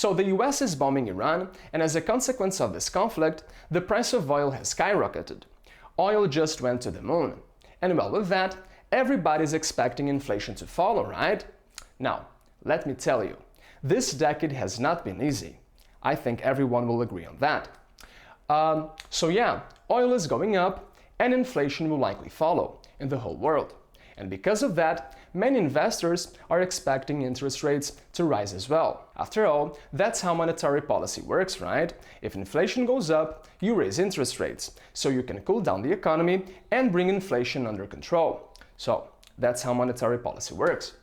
So the US is bombing Iran, and as a consequence of this conflict, the price of oil has skyrocketed. Oil just went to the moon. And well, with that, everybody's expecting inflation to follow, right? Now, let me tell you, this decade has not been easy. I think everyone will agree on that. So yeah, oil is going up and inflation will likely follow in the whole world. And because of that, many investors are expecting interest rates to rise as well. After all, that's how monetary policy works, right? If inflation goes up, you raise interest rates, so you can cool down the economy and bring inflation under control. So that's how monetary policy works.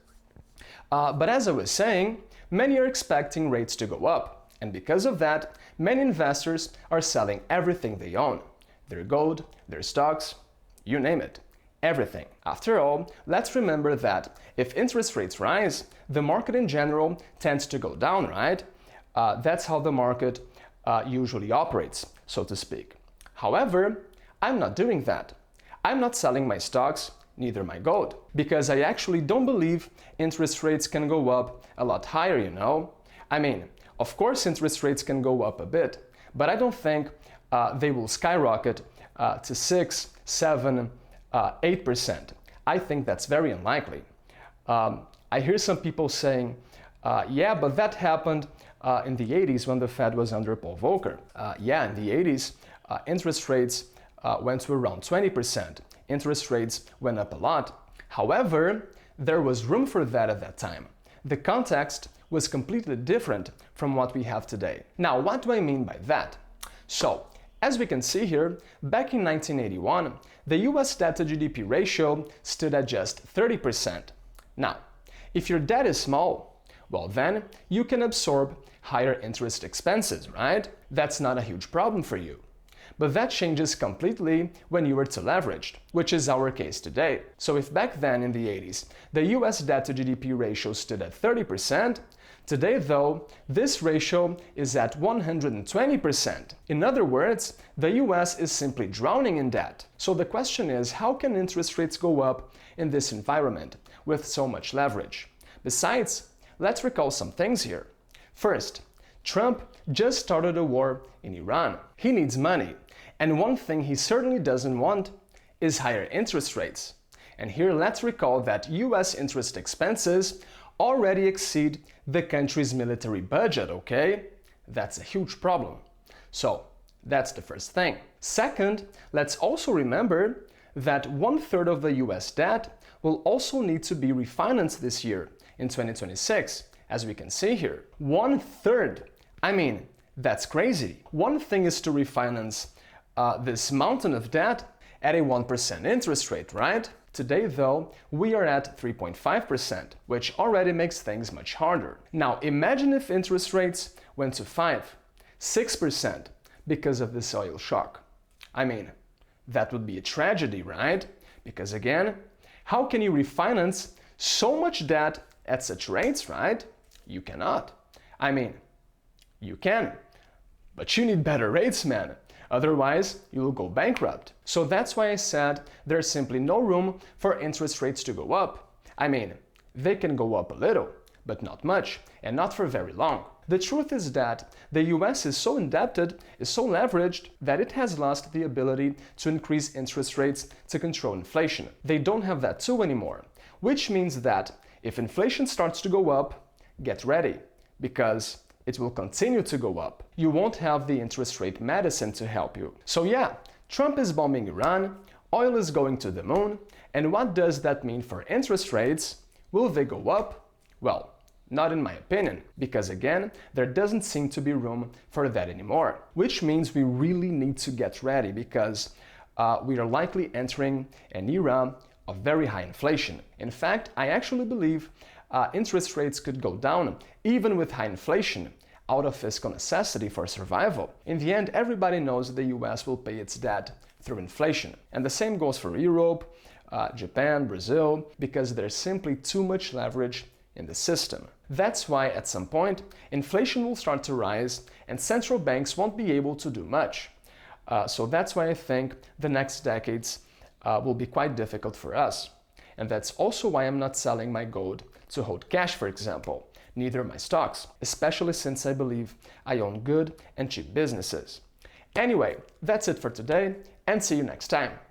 But as I was saying, many are expecting rates to go up. And because of that, many investors are selling everything they own. Their gold, their stocks, you name it. Everything. After all, let's remember that if interest rates rise, the market in general tends to go down, right? That's how the market usually operates, so to speak. However, I'm not doing that. I'm not selling my stocks, neither my gold, because I actually don't believe interest rates can go up a lot higher, you know? I mean, of course interest rates can go up a bit, but I don't think they will skyrocket to 6, 7, 8%. I think that's very unlikely. I hear some people saying, yeah, but that happened in the 80s when the Fed was under Paul Volcker. Yeah, in the 80s, interest rates went to around 20%. Interest rates went up a lot. However, there was room for that at that time. The context was completely different from what we have today. Now, what do I mean by that? So, as we can see here, back in 1981, the US debt to GDP ratio stood at just 30%. Now, if your debt is small, well then, you can absorb higher interest expenses, right? That's not a huge problem for you. But that changes completely when you are too leveraged, which is our case today. So if back then in the 80s, the US debt to GDP ratio stood at 30%, today though, this ratio is at 120%. In other words, the US is simply drowning in debt. So the question is, how can interest rates go up in this environment with so much leverage? Besides, let's recall some things here. First, Trump just started a war in Iran. He needs money. And one thing he certainly doesn't want is higher interest rates. And here let's recall that US interest expenses already exceed the country's military budget, okay? That's a huge problem. So that's the first thing. Second, let's also remember that 1/3 of the US debt will also need to be refinanced this year in 2026, as we can see here. 1/3. I mean, that's crazy. One thing is to refinance this mountain of debt at a 1% interest rate, right? Today, though, we are at 3.5%, which already makes things much harder. Now, imagine if interest rates went to 5, 6% because of this oil shock. I mean, that would be a tragedy, right? Because again, how can you refinance so much debt at such rates, right? You cannot. I mean, you can, but you need better rates, man. Otherwise, you will go bankrupt. So that's why I said there's simply no room for interest rates to go up. I mean, they can go up a little, but not much, and not for very long. The truth is that the US is so indebted, is so leveraged, that it has lost the ability to increase interest rates to control inflation. They don't have that tool anymore, which means that if inflation starts to go up, get ready, because it will continue to go up. You won't have the interest rate medicine to help you. So yeah, Trump is bombing Iran, oil is going to the moon, and what does that mean for interest rates? Will they go up? Well, not in my opinion, because again, there doesn't seem to be room for that anymore. Which means we really need to get ready, because we are likely entering an era of very high inflation. In fact, I actually believe interest rates could go down even with high inflation, out of fiscal necessity for survival. In the end, everybody knows the US will pay its debt through inflation. And the same goes for Europe, Japan, Brazil, because there's simply too much leverage in the system. That's why at some point, inflation will start to rise and central banks won't be able to do much. So that's why I think the next decades will be quite difficult for us. And that's also why I'm not selling my gold to hold cash, for example. neither my stocks, especially since I believe I own good and cheap businesses. Anyway, that's it for today, and see you next time.